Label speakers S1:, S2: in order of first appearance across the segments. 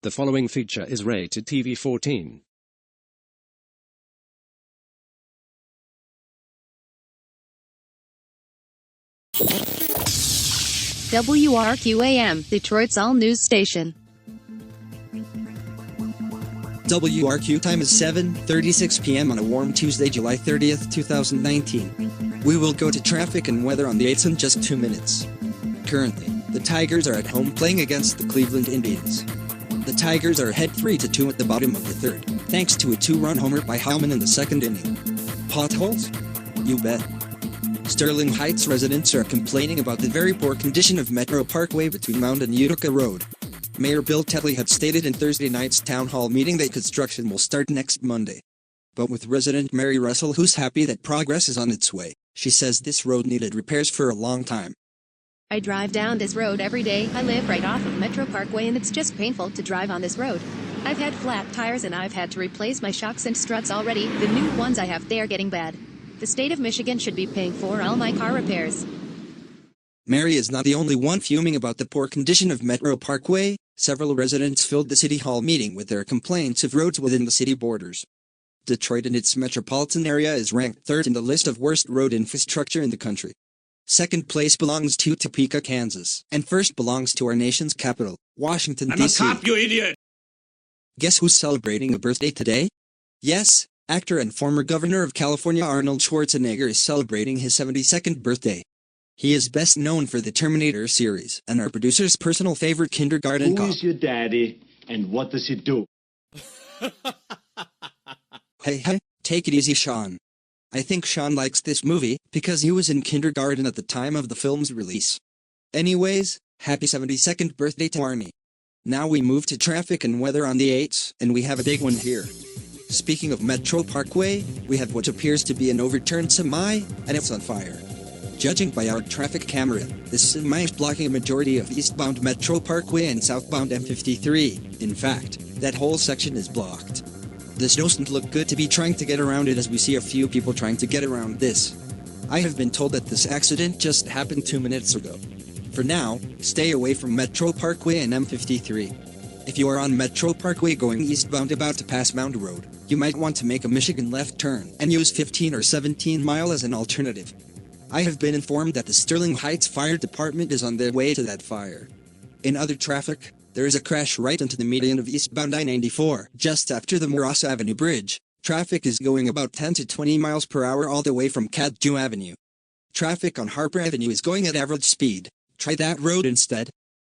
S1: The following feature is rated TV-14.
S2: WRQAM, Detroit's all-news station.
S3: WRQ time is 7:36 p.m. on a warm Tuesday, July 30th, 2019. We will go to traffic and weather on the 8th in just 2 minutes. Currently, the Tigers are at home playing against the Cleveland Indians. The Tigers are ahead 3-2 at the bottom of the third, thanks to a 2-run homer by Howman in the second inning. Potholes? You bet. Sterling Heights residents are complaining about the very poor condition of Metro Parkway between Mound and Utica Road. Mayor Bill Tetley had stated in Thursday night's town hall meeting that construction will start next Monday. But with resident Mary Russell, who's happy that progress is on its way, she says this road needed repairs for a long time.
S2: I drive down this road every day. I live right off of Metro Parkway and it's just painful to drive on this road. I've had flat tires and I've had to replace my shocks and struts already. The new ones I have, they're getting bad. The state of Michigan should be paying for all my car repairs.
S3: Mary is not the only one fuming about the poor condition of Metro Parkway. Several residents filled the city hall meeting with their complaints of roads within the city borders. Detroit and its metropolitan area is ranked third in the list of worst road infrastructure in the country. Second place belongs to Topeka, Kansas, and first belongs to our nation's capital, Washington, D.C.
S4: I'm a cop, you idiot!
S3: Guess who's celebrating a birthday today? Yes, actor and former governor of California Arnold Schwarzenegger is celebrating his 72nd birthday. He is best known for the Terminator series and our producer's personal favorite kindergarten cop.
S5: Who is your daddy, and what does he do?
S3: Hey, take it easy, Sean. I think Sean likes this movie because he was in kindergarten at the time of the film's release. Anyways, happy 72nd birthday to Arnie. Now we move to traffic and weather on the 8th, and we have a big one here. Speaking of Metro Parkway, we have what appears to be an overturned semi, and it's on fire. Judging by our traffic camera, this semi is blocking a majority of eastbound Metro Parkway and southbound M53. In fact, that whole section is blocked. This doesn't look good to be trying to get around it, as we see a few people trying to get around this. I have been told that this accident just happened 2 minutes ago. For now, stay away from Metro Parkway and M53. If you are on Metro Parkway going eastbound about to pass Mound Road, you might want to make a Michigan left turn and use 15 or 17 mile as an alternative. I have been informed that the Sterling Heights Fire Department is on their way to that fire. In other traffic, there is a crash right into the median of eastbound I-94 just after the Morass Avenue Bridge. Traffic is going about 10 to 20 miles per hour all the way from Cadju Avenue. Traffic on Harper Avenue is going at average speed. Try that road instead.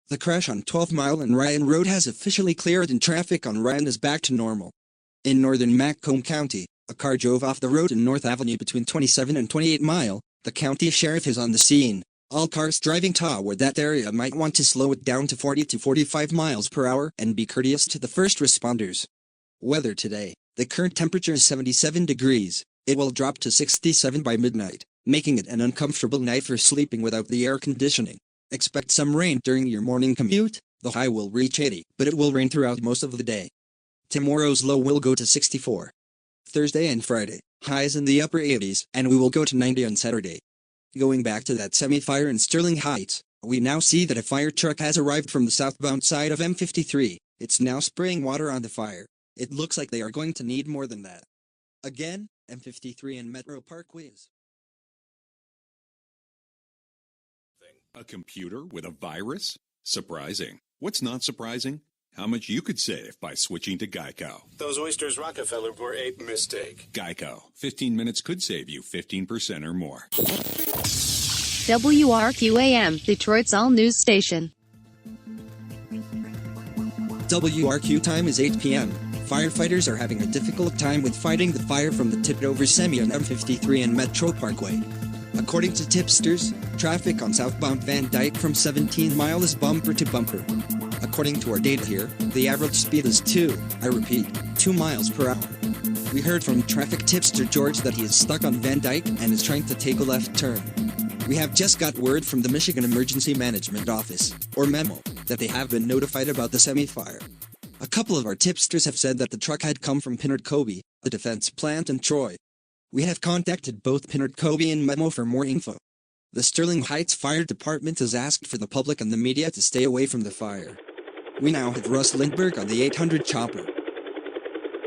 S3: The crash on 12 Mile and Ryan Road has officially cleared and traffic on Ryan is back to normal. In northern Macomb County, a car drove off the road in North Avenue between 27 and 28 Mile. The county sheriff is on the scene. All cars driving toward that area might want to slow it down to 40 to 45 miles per hour and be courteous to the first responders. Weather today. The current temperature is 77 degrees. It will drop to 67 by midnight, making it an uncomfortable night for sleeping without the air conditioning. Expect some rain during your morning commute. The high will reach 80, but it will rain throughout most of the day. Tomorrow's low will go to 64. Thursday and Friday, highs in the upper 80s, and we will go to 90 on Saturday. Going back to that semi-fire in Sterling Heights, we now see that a fire truck has arrived from the southbound side of M53. It's now spraying water on the fire. It looks like they are going to need more than that. Again, M53 and Metro Parkways.
S4: A computer with a virus? Surprising. What's not surprising? How much you could save by switching to Geico.
S6: Those oysters Rockefeller were a mistake.
S4: Geico. 15 minutes could save you 15% or more.
S2: WRQAM, Detroit's all-news station.
S3: WRQ time is 8 p.m. Firefighters are having a difficult time with fighting the fire from the tipped-over semi on M53 and Metro Parkway. According to tipsters, traffic on southbound Van Dyke from 17 Mile is bumper to bumper. According to our data here, the average speed is 2 miles per hour. We heard from traffic tipster George that he is stuck on Van Dyke and is trying to take a left turn. We have just got word from the Michigan Emergency Management Office, or MEMO, that they have been notified about the semi-fire. A couple of our tipsters have said that the truck had come from Pinard Cobey, the defense plant in Troy. We have contacted both Pinard Cobey and MEMO for more info. The Sterling Heights Fire Department has asked for the public and the media to stay away from the fire. We now have Russ Lindbergh on the 800 chopper.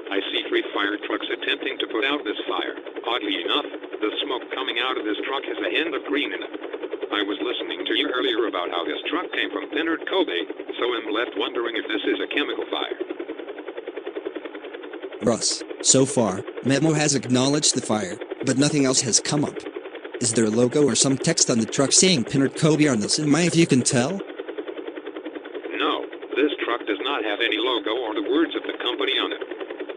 S7: I see 3 fire trucks attempting to put out this fire. Oddly enough, the smoke coming out of this truck has a hint of green in it. I was listening to you earlier about how this truck came from Pinard Cove, so I'm left wondering if this is a chemical fire.
S3: Russ, so far, Memo has acknowledged the fire, but nothing else has come up. Is there a logo or some text on the truck saying Pinard Cove on this in my if you can tell?
S7: No, this truck does not have any logo or the words of the company on it.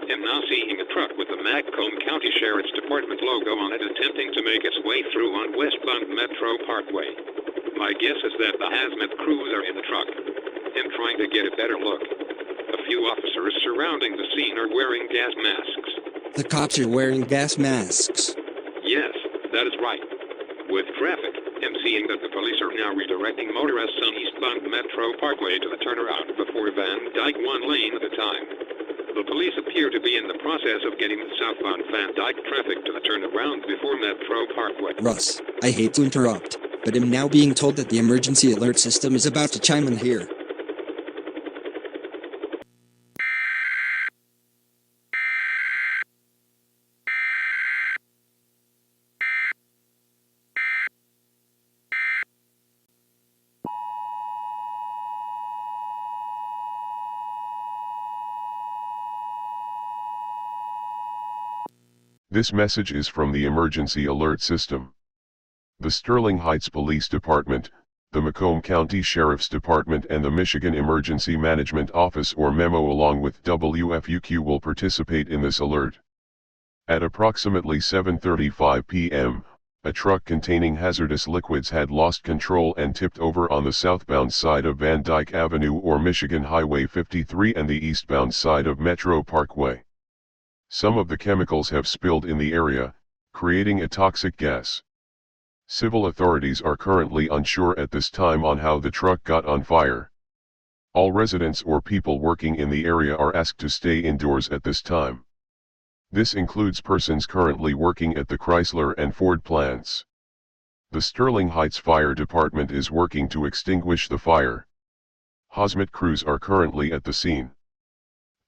S7: I'm now seeing a truck with the Macomb County Sheriff's Department logo on it attempting to make its way through on westbound Metro Parkway. My guess is that the hazmat crews are in the truck. I'm trying to get a better look. A few officers surrounding the scene are wearing gas masks.
S3: The cops are wearing gas masks.
S7: Yes, that is right. With traffic, I'm seeing that the police are now redirecting motorists on eastbound Metro Parkway to the turnaround before Van Dyke 1 lane at a time. The police appear to be in the process of getting the southbound Van Dyke traffic to the turnaround before Metro Parkway.
S3: Russ, I hate to interrupt, but I'm now being told that the emergency alert system is about to chime in here.
S8: This message is from the Emergency Alert System. The Sterling Heights Police Department, the Macomb County Sheriff's Department and the Michigan Emergency Management Office or MEMO along with WFUQ will participate in this alert. At approximately 7:35 p.m., a truck containing hazardous liquids had lost control and tipped over on the southbound side of Van Dyke Avenue or Michigan Highway 53 and the eastbound side of Metro Parkway. Some of the chemicals have spilled in the area, creating a toxic gas. Civil authorities are currently unsure at this time on how the truck got on fire. All residents or people working in the area are asked to stay indoors at this time. This includes persons currently working at the Chrysler and Ford plants. The Sterling Heights Fire Department is working to extinguish the fire. Hazmat crews are currently at the scene.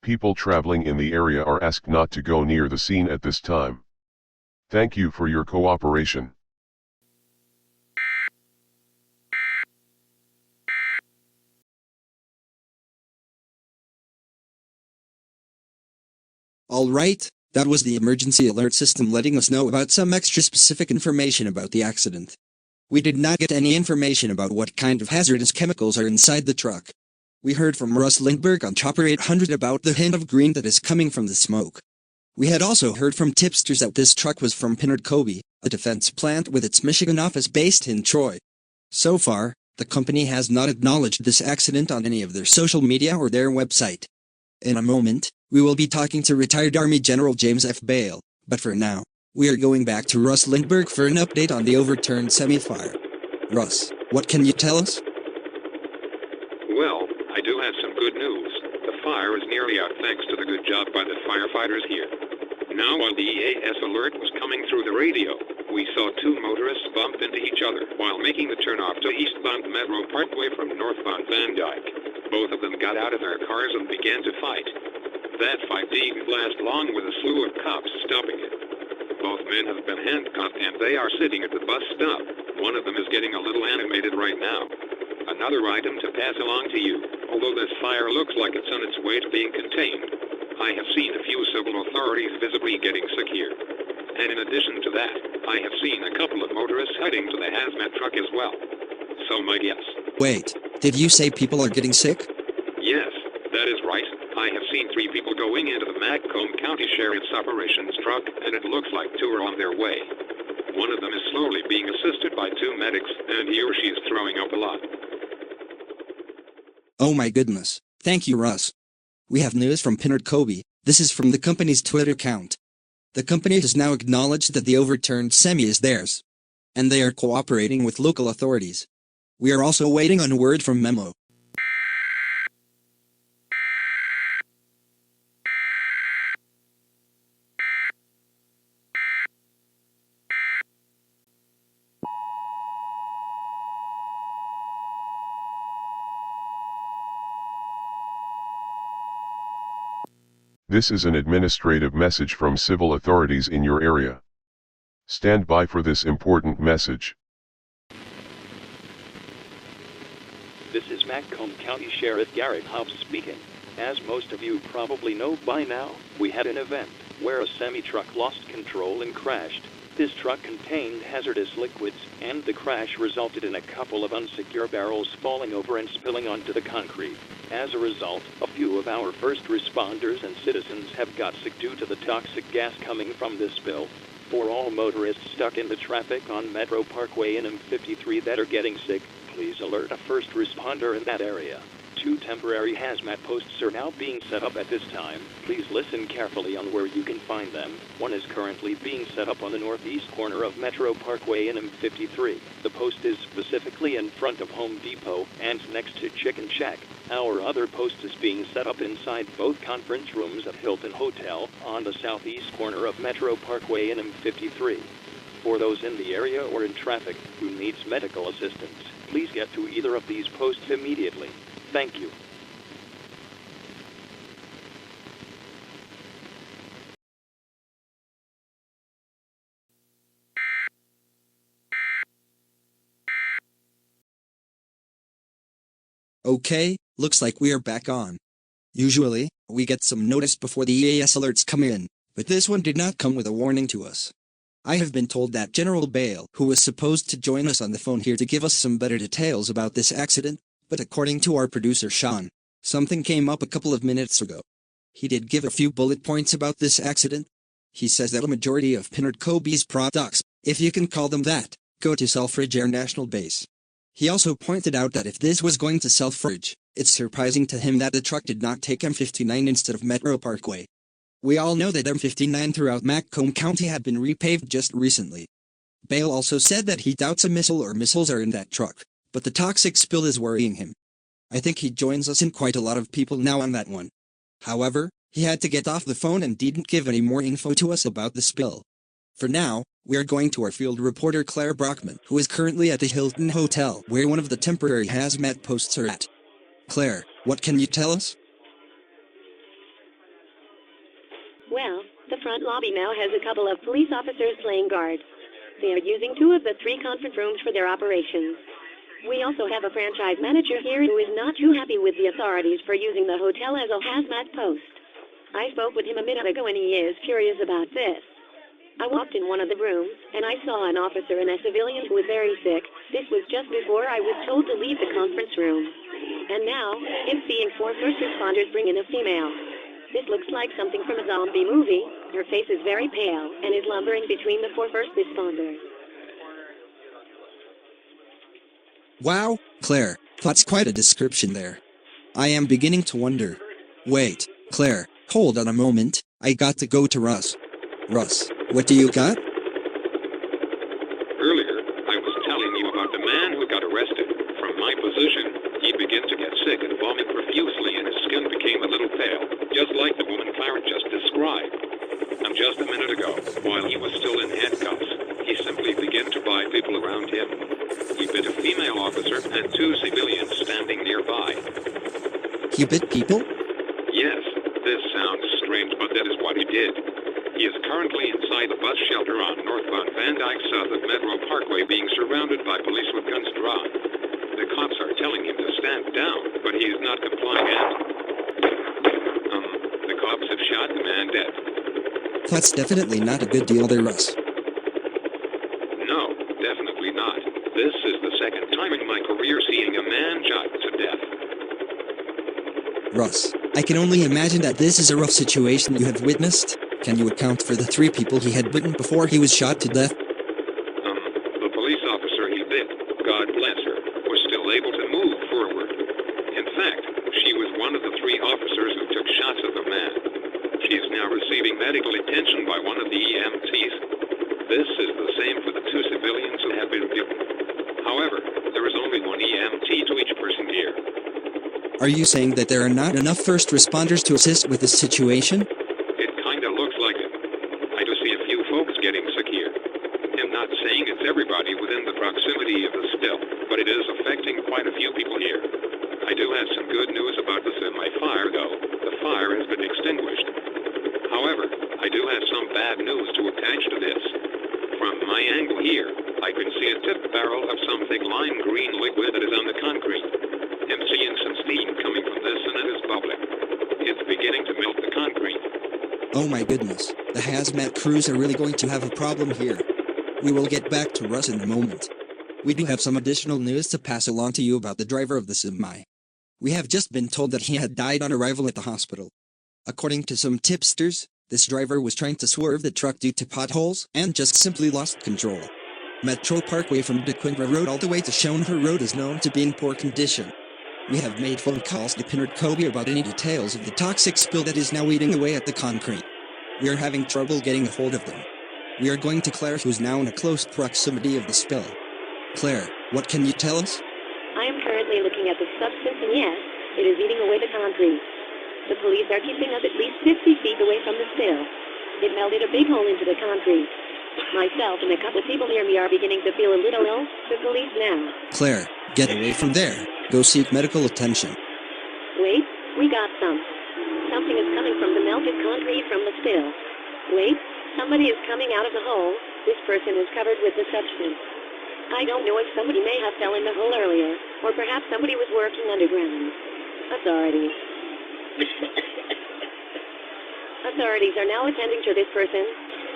S8: People traveling in the area are asked not to go near the scene at this time. Thank you for your cooperation.
S3: Alright, that was the emergency alert system letting us know about some extra specific information about the accident. We did not get any information about what kind of hazardous chemicals are inside the truck. We heard from Russ Lindbergh on Chopper 800 about the hint of green that is coming from the smoke. We had also heard from tipsters that this truck was from Pinard Cove, a defense plant with its Michigan office based in Troy. So far, the company has not acknowledged this accident on any of their social media or their website. In a moment, we will be talking to retired Army General James F. Bale, but for now, we are going back to Russ Lindbergh for an update on the overturned semi-fire. Russ, what can you tell us?
S7: Well, I do have some good news. The fire is nearly out thanks to the good job by the firefighters here. Now while the EAS alert was coming through the radio, we saw 2 motorists bump into each other while making the turnoff to eastbound Metro Parkway from northbound Van Dyke. Both of them got out of their cars and began to fight. That fight didn't last long with a slew of cops stopping it. Both men have been handcuffed and they are sitting at the bus stop. One of them is getting a little animated right now. Another item to pass along to you, although this fire looks like it's on its way to being contained, I have seen a few civil authorities visibly getting sick here. And in addition to that, I have seen a couple of motorists heading to the hazmat truck as well. So my guess.
S3: Wait, did you say people are getting sick?
S7: Yes, that is right. I have seen 3 people going into the Macomb County Sheriff's Operations truck, and it looks like 2 are on their way. One of them is slowly being assisted by 2 medics, and he or she is throwing up a lot.
S3: Oh my goodness, thank you Russ. We have news from Pinard Cove. This is from the company's Twitter account. The company has now acknowledged that the overturned semi is theirs. And they are cooperating with local authorities. We are also waiting on word from Memo.
S8: This is an administrative message from civil authorities in your area. Stand by for this important message.
S9: This is Macomb County Sheriff Garrett Hobbs speaking. As most of you probably know by now, we had an event where a semi-truck lost control and crashed. This truck contained hazardous liquids, and the crash resulted in a couple of unsecure barrels falling over and spilling onto the concrete. As a result, a few of our first responders and citizens have got sick due to the toxic gas coming from this spill. For all motorists stuck in the traffic on Metro Parkway and M53 that are getting sick, please alert a first responder in that area. 2 temporary hazmat posts are now being set up at this time. Please listen carefully on where you can find them. One is currently being set up on the northeast corner of Metro Parkway and M53. The post is specifically in front of Home Depot and next to Chicken Shack. Our other post is being set up inside both conference rooms at Hilton Hotel on the southeast corner of Metro Parkway and M53. For those in the area or in traffic who needs medical assistance, please get to either of these posts immediately. Thank you.
S3: Okay, looks like we are back on. Usually, we get some notice before the EAS alerts come in, but this one did not come with a warning to us. I have been told that General Bale, who was supposed to join us on the phone here to give us some better details about this accident, but according to our producer Sean, something came up a couple of minutes ago. He did give a few bullet points about this accident. He says that a majority of Pinard Kobe's products, if you can call them that, go to Selfridge Air National Base. He also pointed out that if this was going to Selfridge, it's surprising to him that the truck did not take M59 instead of Metro Parkway. We all know that M59 throughout Macomb County had been repaved just recently. Bale also said that he doubts a missile or missiles are in that truck, but the toxic spill is worrying him. I think he joins us in quite a lot of people now on that one. However, he had to get off the phone and didn't give any more info to us about the spill. For now, we are going to our field reporter Claire Brockman, who is currently at the Hilton Hotel where one of the temporary hazmat posts are at. Claire, what can you tell us?
S10: Well, the front lobby now has a couple of police officers playing guard. They are using 2 of the 3 conference rooms for their operations. We also have a franchise manager here who is not too happy with the authorities for using the hotel as a hazmat post. I spoke with him a minute ago and he is curious about this. I walked in one of the rooms, and I saw an officer and a civilian who was very sick. This was just before I was told to leave the conference room. And now, I'm seeing 4 first responders bring in a female. This looks like something from a zombie movie. Her face is very pale and is lumbering between the 4 first responders.
S3: Wow, Claire, that's quite a description there. I am beginning to wonder. Wait, Claire, hold on a moment, I got to go to Russ. Russ, what do you got?
S7: Earlier, I was telling you about the man who got arrested. From my position, he began to get sick and vomit profusely and his skin became a little pale, just like the woman Clara just described. And just a minute ago, while he was still in handcuffs, he simply began to bite people around him. He bit a female officer and 2 civilians standing nearby.
S3: He bit people?
S7: Yes, this sounds strange, but that is what he did. He is currently inside the bus shelter on northbound Van Dyke south of Metro Parkway being surrounded by police with guns drawn. The cops are telling him to stand down, but he is not complying and... the cops have shot the man dead.
S3: That's definitely not a good deal there, Russ.
S7: No, definitely not. This is the second time in my career seeing a man shot to death.
S3: Russ, I can only imagine that this is a rough situation you have witnessed. Can you account for the 3 people he had bitten before he was shot to death?
S7: The police officer he bit, God bless her, was still able to move forward. In fact, she was one of the 3 officers who took shots at the man. She is now receiving medical attention by one of the EMTs. This is the same for the 2 civilians who have been bitten. However, there is only 1 EMT to each person here.
S3: Are you saying that there are not enough first responders to assist with this situation?
S7: It kinda looks like it. I do see a few folks getting sick here. I'm not saying it's everybody within the proximity of the spill, but it is affecting quite a few people here. I do have some good news about the semi-fire, though. The fire has been extinguished. However, I do have some bad news to attach to this. From my angle here, I can see a tip barrel of something lime green liquid that is on the concrete. I'm seeing some steam coming from this and it is bubbling. It's beginning to melt the concrete.
S3: Oh my goodness, the hazmat crews are really going to have a problem here. We will get back to Russ in a moment. We do have some additional news to pass along to you about the driver of the semi. We have just been told that he had died on arrival at the hospital. According to some tipsters, this driver was trying to swerve the truck due to potholes and just simply lost control. Metro Parkway from DeQuindra Road all the way to Schoenher Road is known to be in poor condition. We have made phone calls to Pinard Kobe about any details of the toxic spill that is now eating away at the concrete. We are having trouble getting a hold of them. We are going to Claire, who's now in a close proximity of the spill. Claire, what can you tell us?
S10: I am currently looking at the substance, and yes, it is eating away the concrete. The police are keeping us at least 50 feet away from the spill. It melted a big hole into the concrete. Myself and a couple people near me are beginning to feel a little ill. The police now.
S3: Claire, get away from there. Go seek medical attention.
S10: Wait, we got some. Something is coming from the melted concrete from the spill. Wait, somebody is coming out of the hole. This person is covered with the substance. I don't know if somebody may have fell in the hole earlier, or perhaps somebody was working underground. Authorities. Authorities are now attending to this person.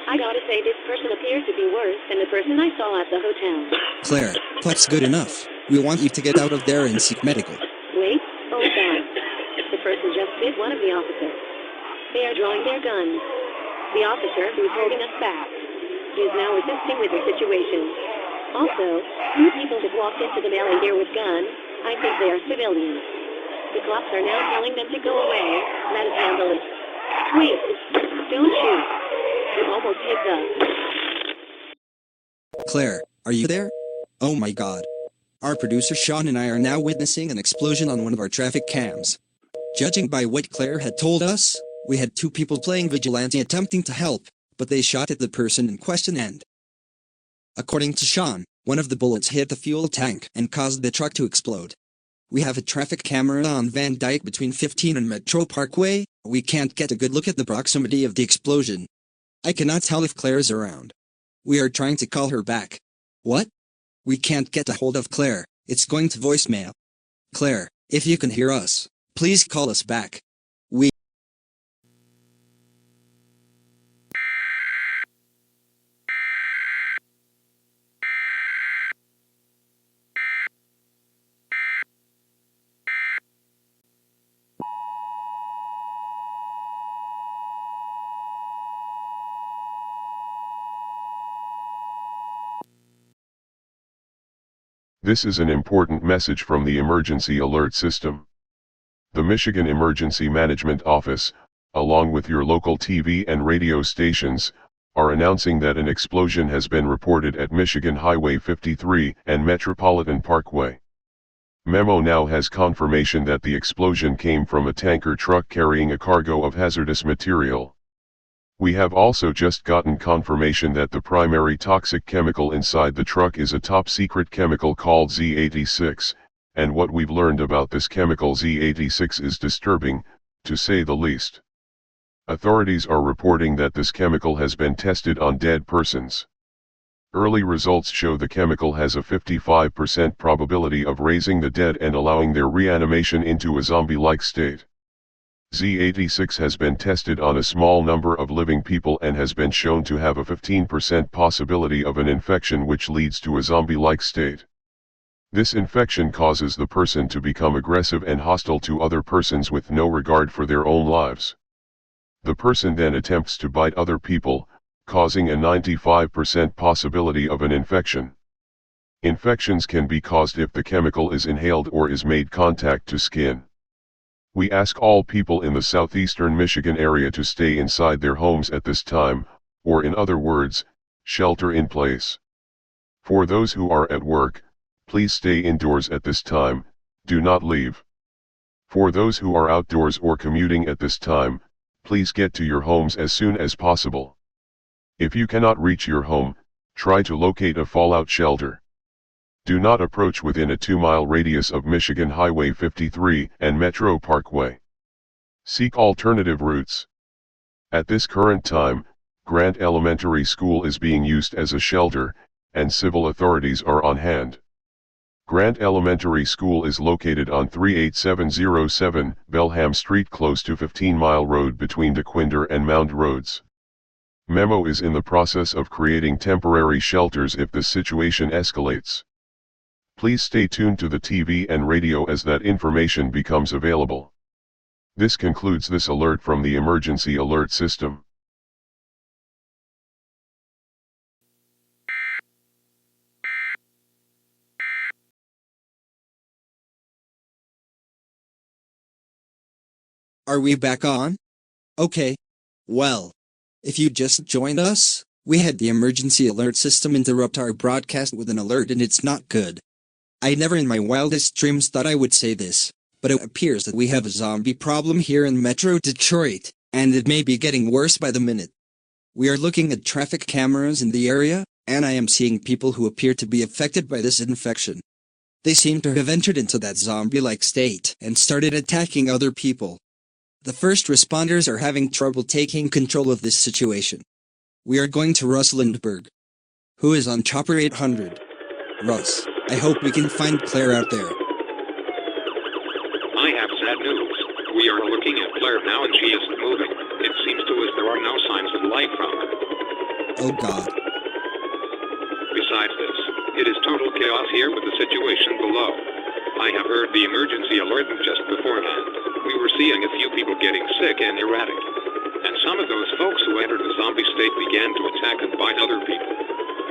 S10: I gotta say, this person appears to be worse than the person I saw at the hotel.
S3: Claire, that's good enough. We want you to get out of there and seek medical.
S10: Wait, oh God. The person just bit one of the officers. They are drawing their guns. The officer who is holding us back is now assisting with the situation. Also, two people have walked into the melee here with guns. I think they are civilians. The cops are now telling them to go away. Let us handle it. Wait, don't shoot. You almost hit us.
S3: Claire, are you there? Oh my God. Our producer Sean and I are now witnessing an explosion on one of our traffic cams. Judging by what Claire had told us, we had two people playing vigilante attempting to help, but they shot at the person in question and... According to Sean, one of the bullets hit the fuel tank and caused the truck to explode. We have a traffic camera on Van Dyke between 15 and Metro Parkway. We can't get a good look at the proximity of the explosion. I cannot tell if Claire is around. We are trying to call her back. What? We can't get a hold of Claire. It's going to voicemail. Claire, if you can hear us, please call us back. We...
S8: This is an important message from the emergency alert system. The Michigan Emergency Management Office, along with your local TV and radio stations, are announcing that an explosion has been reported at Michigan Highway 53 and Metropolitan Parkway. Memo now has confirmation that the explosion came from a tanker truck carrying a cargo of hazardous material. We have also just gotten confirmation that the primary toxic chemical inside the truck is a top-secret chemical called Z86, and what we've learned about this chemical Z86 is disturbing, to say the least. Authorities are reporting that this chemical has been tested on dead persons. Early results show the chemical has a 55% probability of raising the dead and allowing their reanimation into a zombie-like state. Z86 has been tested on a small number of living people and has been shown to have a 15% possibility of an infection which leads to a zombie-like state. This infection causes the person to become aggressive and hostile to other persons with no regard for their own lives. The person then attempts to bite other people, causing a 95% possibility of an infection. Infections can be caused if the chemical is inhaled or is made contact to skin. We ask all people in the southeastern Michigan area to stay inside their homes at this time, or in other words, shelter in place. For those who are at work, please stay indoors at this time, do not leave. For those who are outdoors or commuting at this time, please get to your homes as soon as possible. If you cannot reach your home, try to locate a fallout shelter. Do not approach within a 2-mile radius of Michigan Highway 53 and Metro Parkway. Seek alternative routes. At this current time, Grant Elementary School is being used as a shelter, and civil authorities are on hand. Grant Elementary School is located on 38707 Belham Street close to 15 Mile Road between DeQuinder and Mound Roads. Memo is in the process of creating temporary shelters if the situation escalates. Please stay tuned to the TV and radio as that information becomes available. This concludes this alert from the Emergency Alert System.
S3: Are we back on? Okay. Well, if you just joined us, we had the Emergency Alert System interrupt our broadcast with an alert, and it's not good. I never in my wildest dreams thought I would say this, but it appears that we have a zombie problem here in Metro Detroit, and it may be getting worse by the minute. We are looking at traffic cameras in the area, and I am seeing people who appear to be affected by this infection. They seem to have entered into that zombie-like state and started attacking other people. The first responders are having trouble taking control of this situation. We are going to Russ Lindbergh, who is on Chopper 800. Russ, I hope we can find Claire out there.
S7: I have sad news. We are looking at Claire now and she isn't moving. It seems to us there are no signs of life from her.
S3: Oh God.
S7: Besides this, it is total chaos here with the situation below. I have heard the emergency alert just beforehand. We were seeing a few people getting sick and erratic. And some of those folks who entered the zombie state began to attack and bite other people.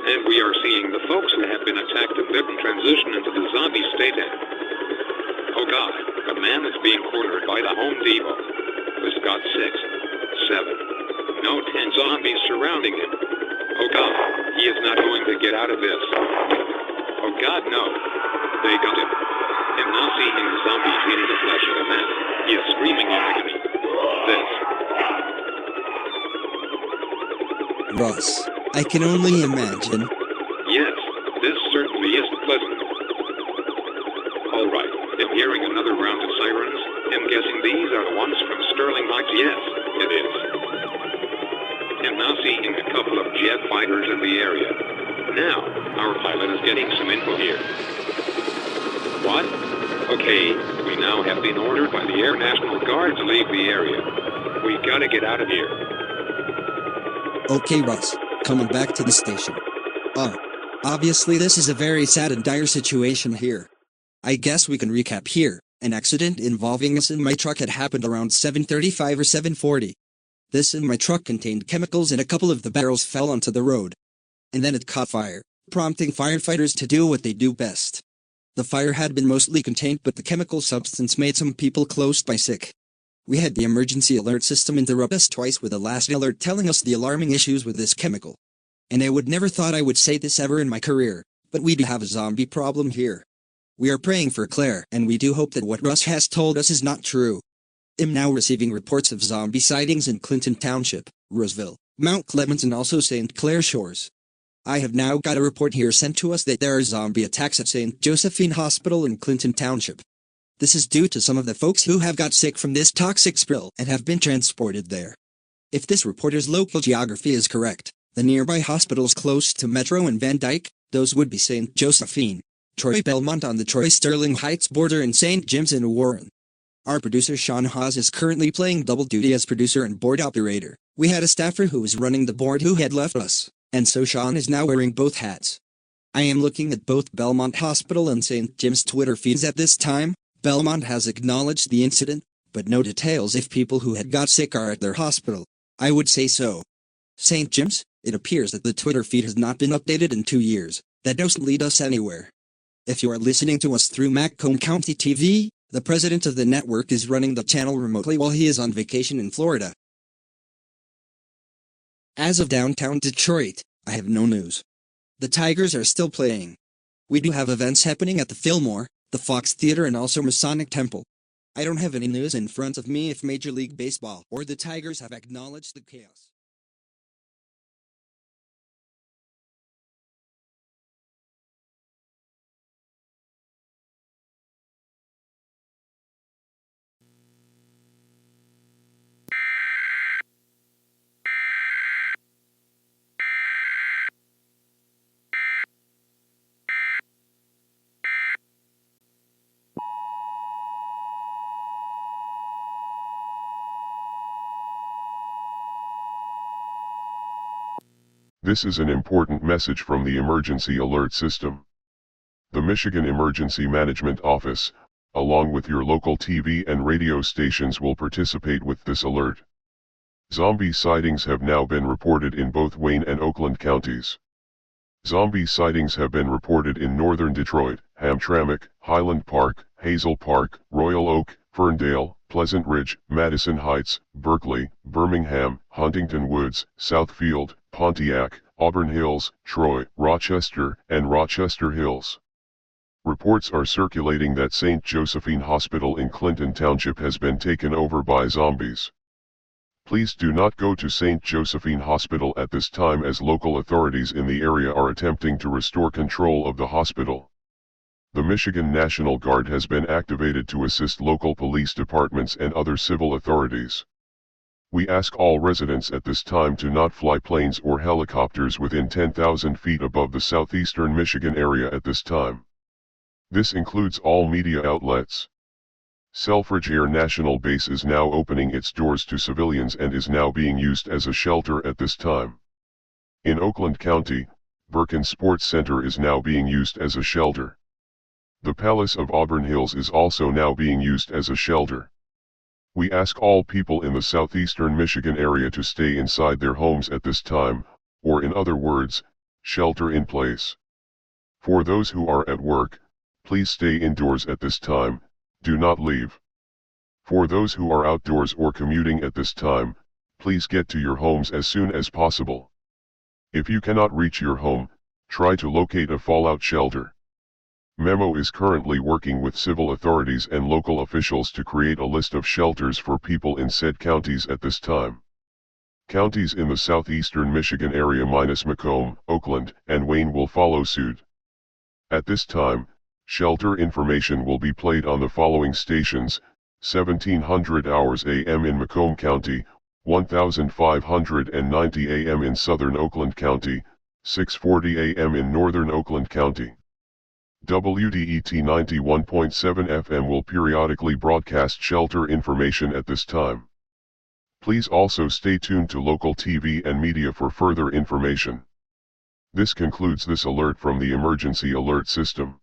S7: And we are seeing the folks who have been attacked and bitten transition into the zombie state and... Oh God, a man is being cornered by the Home Depot. Who's got 6, 7, no 10 zombies surrounding him. Oh God, he is not going to get out of this. Oh God, no. They got him. And now seeing the zombies eating the flesh of a man, he is screaming in agony. This.
S3: Russ, I can only imagine.
S7: Yes, this certainly isn't pleasant. All right, I'm hearing another round of sirens. I'm guessing these are the ones from Sterling Heights. Yes, it is. I'm now seeing a couple of jet fighters in the area. Now, our pilot is getting some info here. What? Okay, we now have been ordered by the Air National Guard to leave the area. We gotta get out of here.
S3: Okay, Russ, coming back to the station. Obviously this is a very sad and dire situation here. I guess we can recap here. An accident involving us in my truck had happened around 7:35 or 7:40. This in my truck contained chemicals and a couple of the barrels fell onto the road. And then it caught fire, prompting firefighters to do what they do best. The fire had been mostly contained, but the chemical substance made some people close by sick. We had the emergency alert system interrupt us twice with the last alert telling us the alarming issues with this chemical. And I would never thought I would say this ever in my career, but we do have a zombie problem here. We are praying for Claire, and we do hope that what Russ has told us is not true. I'm now receiving reports of zombie sightings in Clinton Township, Roseville, Mount Clemens, and also St. Clair Shores. I have now got a report here sent to us that there are zombie attacks at St. Josephine Hospital in Clinton Township. This is due to some of the folks who have got sick from this toxic spill and have been transported there. If this reporter's local geography is correct, the nearby hospitals close to Metro and Van Dyke, those would be St. Josephine, Troy Belmont on the Troy-Sterling Heights border, and St. James in Warren. Our producer Sean Hawes is currently playing double duty as producer and board operator. We had a staffer who was running the board who had left us, and so Sean is now wearing both hats. I am looking at both Belmont Hospital and St. Jim's Twitter feeds at this time. Belmont has acknowledged the incident, but no details if people who had got sick are at their hospital. I would say so. St. Jim's, it appears that the Twitter feed has not been updated in 2 years. That doesn't lead us anywhere. If you are listening to us through Macomb County TV, the president of the network is running the channel remotely while he is on vacation in Florida. As of downtown Detroit, I have no news. The Tigers are still playing. We do have events happening at the Fillmore, the Fox Theater, and also Masonic Temple. I don't have any news in front of me if Major League Baseball or the Tigers have acknowledged the chaos.
S8: This is an important message from the emergency alert system. The Michigan Emergency Management Office, along with your local TV and radio stations, will participate with this alert. Zombie sightings have now been reported in both Wayne and Oakland counties. Zombie sightings have been reported in northern Detroit, Hamtramck, Highland Park, Hazel Park, Royal Oak, Ferndale, Pleasant Ridge, Madison Heights, Berkeley, Birmingham, Huntington Woods, Southfield, Pontiac, Auburn Hills, Troy, Rochester, and Rochester Hills. Reports are circulating that St. Josephine Hospital in Clinton Township has been taken over by zombies. Please do not go to St. Josephine Hospital at this time, as local authorities in the area are attempting to restore control of the hospital. The Michigan National Guard has been activated to assist local police departments and other civil authorities. We ask all residents at this time to not fly planes or helicopters within 10,000 feet above the southeastern Michigan area at this time. This includes all media outlets. Selfridge Air National Base is now opening its doors to civilians and is now being used as a shelter at this time. In Oakland County, Birkin Sports Center is now being used as a shelter. The Palace of Auburn Hills is also now being used as a shelter. We ask all people in the southeastern Michigan area to stay inside their homes at this time, or in other words, shelter in place. For those who are at work, please stay indoors at this time, do not leave. For those who are outdoors or commuting at this time, please get to your homes as soon as possible. If you cannot reach your home, try to locate a fallout shelter. Memo is currently working with civil authorities and local officials to create a list of shelters for people in said counties at this time. Counties in the southeastern Michigan area minus Macomb, Oakland, and Wayne will follow suit. At this time, shelter information will be played on the following stations: 1700 hours AM in Macomb County, 1590 AM in southern Oakland County, 640 AM in northern Oakland County. WDET 91.7 FM will periodically broadcast shelter information at this time. Please also stay tuned to local TV and media for further information. This concludes this alert from the Emergency Alert System.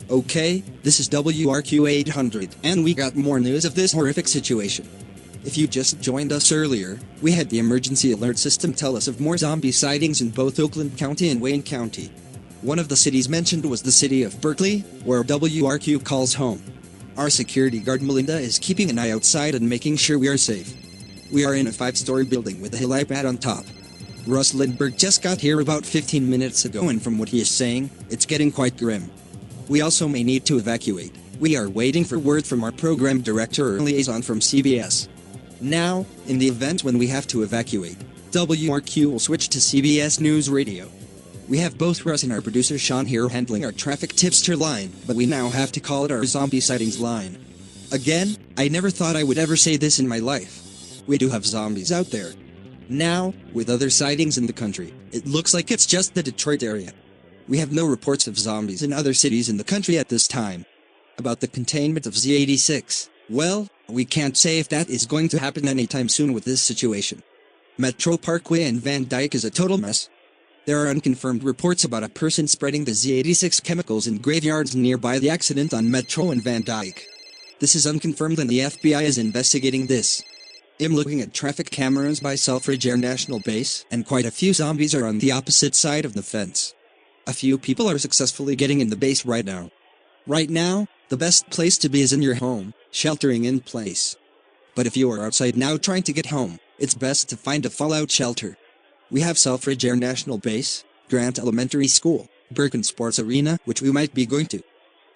S3: Okay, this is WRQ 800, and we got more news of this horrific situation. If you just joined us earlier, we had the emergency alert system tell us of more zombie sightings in both Oakland County and Wayne County. One of the cities mentioned was the city of Berkeley, where WRQ calls home. Our security guard Melinda is keeping an eye outside and making sure we are safe. We are in a 5-story building with a helipad on top. Russ Lindbergh just got here about 15 minutes ago, and from what he is saying, it's getting quite grim. We also may need to evacuate. We are waiting for word from our program director or liaison from CBS. Now, in the event when we have to evacuate, WRQ will switch to CBS News Radio. We have both Russ and our producer Sean here handling our traffic tipster line, but we now have to call it our zombie sightings line. Again, I never thought I would ever say this in my life. We do have zombies out there. Now, with other sightings in the country, it looks like it's just the Detroit area. We have no reports of zombies in other cities in the country at this time. About the containment of Z86, well, we can't say if that is going to happen anytime soon with this situation. Metro Parkway and Van Dyke is a total mess. There are unconfirmed reports about a person spreading the Z86 chemicals in graveyards nearby the accident on Metro and Van Dyke. This is unconfirmed and the FBI is investigating this. I'm looking at traffic cameras by Selfridge Air National Base, and quite a few zombies are on the opposite side of the fence. A few people are successfully getting in the base right now. Right now, the best place to be is in your home, sheltering in place. But if you are outside now trying to get home, it's best to find a fallout shelter. We have Selfridge Air National Base, Grant Elementary School, Birkin Sports Arena, which we might be going to,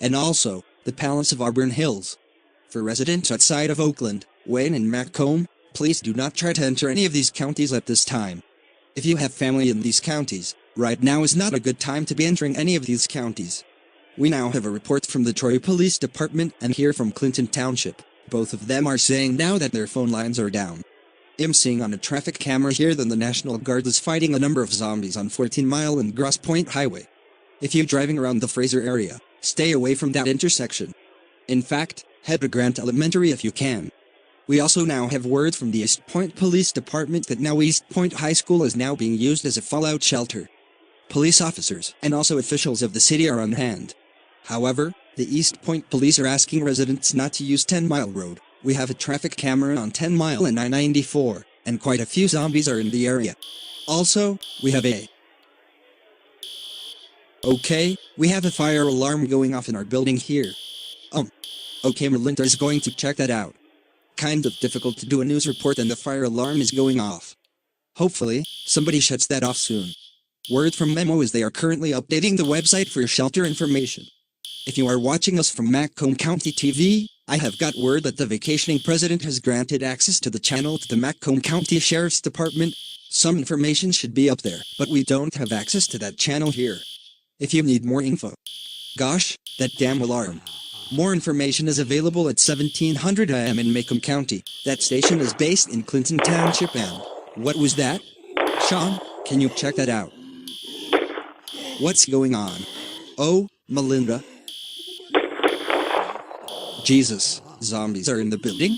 S3: and also, the Palace of Auburn Hills. For residents outside of Oakland, Wayne and Macomb, please do not try to enter any of these counties at this time. If you have family in these counties, right now is not a good time to be entering any of these counties. We now have a report from the Troy Police Department and here from Clinton Township. Both of them are saying now that their phone lines are down. I'm seeing on a traffic camera here that the National Guard is fighting a number of zombies on 14 Mile and Grosse Pointe Highway. If you're driving around the Fraser area, Stay away from that intersection. In fact, head to Grant Elementary if you can. We also now have word from the East Point Police Department that now East Point High School is now being used as a fallout shelter. Police officers and also officials of the city are on hand. However, the East Point Police are asking residents not to use 10 Mile Road. We have a traffic camera on 10 Mile and I-94, and quite a few zombies are in the area. Also, we have Okay, we have a fire alarm going off in our building here. Okay, Melinda is going to check that out. Kind of difficult to do a news report and the fire alarm is going off. Hopefully, somebody shuts that off soon. Word from Memo is they are currently updating the website for shelter information. If you are watching us from Macomb County TV, I have got word that the vacationing president has granted access to the channel to the Macomb County Sheriff's Department. Some information should be up there, but we don't have access to that channel here. If you need more info. Gosh, that damn alarm. More information is available at 1700 AM in Macomb County. That station is based in Clinton Township and... What was that? Sean, can you check that out? What's going on? Oh, Melinda. Jesus, zombies are in the building?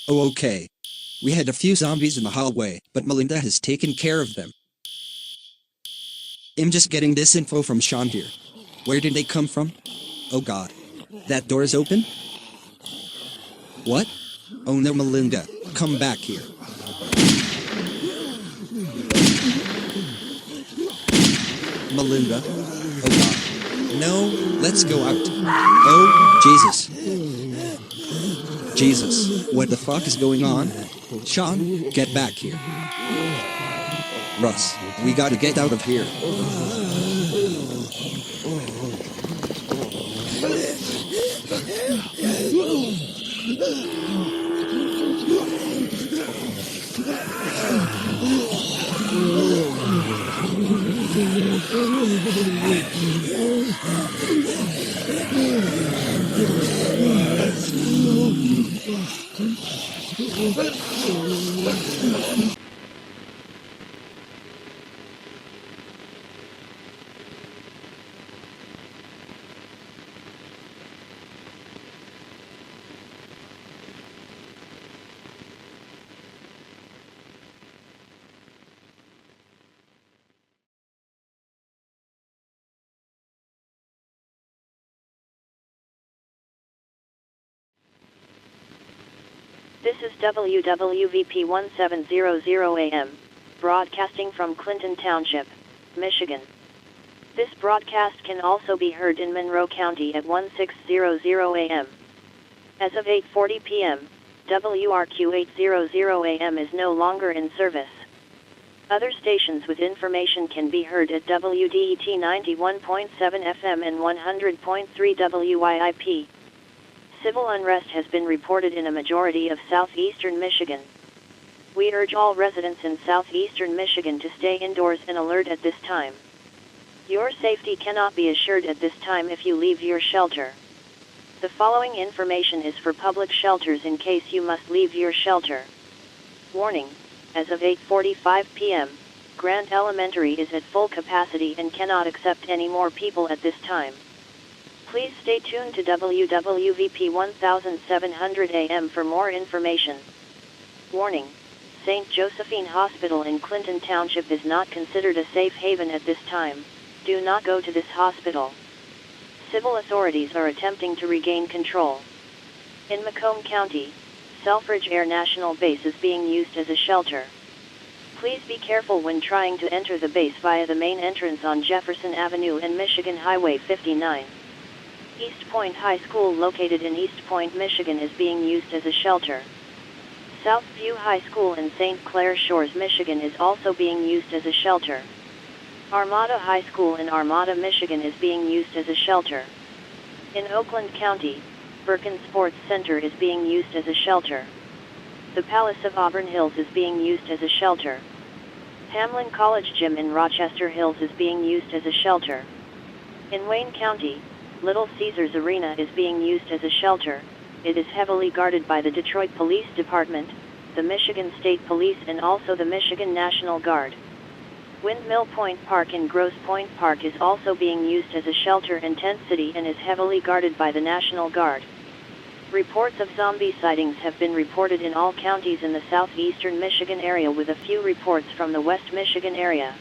S3: Oh, okay. We had a few zombies in the hallway, but Melinda has taken care of them. I'm just getting this info from Sean here. Where did they come from? Oh god. That door is open? What? Oh no, Melinda, come back here. Melinda? Oh god. No, let's go out. Oh, Jesus. Jesus, what the fuck is going on? Sean, get back here. Russ, we gotta get out of here.
S10: This is WWVP 1700 AM, broadcasting from Clinton Township, Michigan. This broadcast can also be heard in Monroe County at 1600 AM. As of 8:40 p.m., WRQ 800 AM is no longer in service. Other stations with information can be heard at WDET 91.7 FM and 100.3 WYIP. Civil unrest has been reported in a majority of southeastern Michigan. We urge all residents in southeastern Michigan to stay indoors and alert at this time. Your safety cannot be assured at this time if you leave your shelter. The following information is for public shelters in case you must leave your shelter. Warning, as of 8:45 p.m., Grant Elementary is at full capacity and cannot accept any more people at this time. Please stay tuned to WWVP 1700 AM for more information. Warning, St. Josephine Hospital in Clinton Township is not considered a safe haven at this time. Do not go to this hospital. Civil authorities are attempting to regain control. In Macomb County, Selfridge Air National Base is being used as a shelter. Please be careful when trying to enter the base via the main entrance on Jefferson Avenue and Michigan Highway 59. East Point High School located in East Point, Michigan is being used as a shelter. Southview High School in St. Clair Shores, Michigan is also being used as a shelter. Armada High School in Armada, Michigan is being used as a shelter. In Oakland County, Birkin Sports Center is being used as a shelter. The Palace of Auburn Hills is being used as a shelter. Hamlin College Gym in Rochester Hills is being used as a shelter. In Wayne County, Little Caesars Arena is being used as a shelter. It is heavily guarded by the Detroit Police Department, the Michigan State Police and also the Michigan National Guard.
S11: Windmill Point Park in Grosse Pointe Park is also being used as a shelter in Tent City and is heavily guarded by the National Guard. Reports of zombie sightings have been reported in all counties in the southeastern Michigan area, with a few reports from the West Michigan area.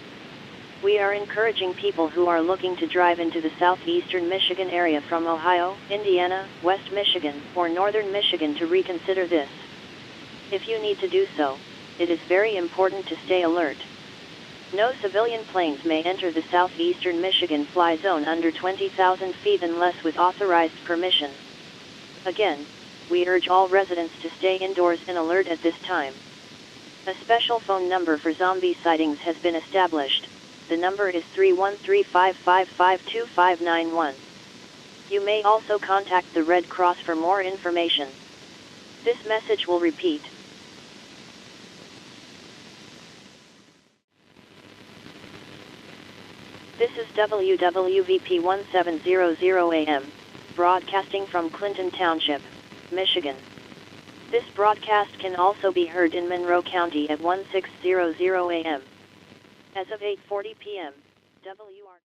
S11: We are encouraging people who are looking to drive into the southeastern Michigan area from Ohio, Indiana, West Michigan, or northern Michigan to reconsider this. If you need to do so, it is very important to stay alert. No civilian planes may enter the southeastern Michigan fly zone under 20,000 feet unless with authorized permission. Again, we urge all residents to stay indoors and alert at this time. A special phone number for zombie sightings has been established. The number is 313-555-2591. You may also contact the Red Cross for more information. This message will repeat. This is WWVP 1700 AM, broadcasting from Clinton Township, Michigan. This broadcast can also be heard in Monroe County at 1600 AM. As of 8:40 p.m., WR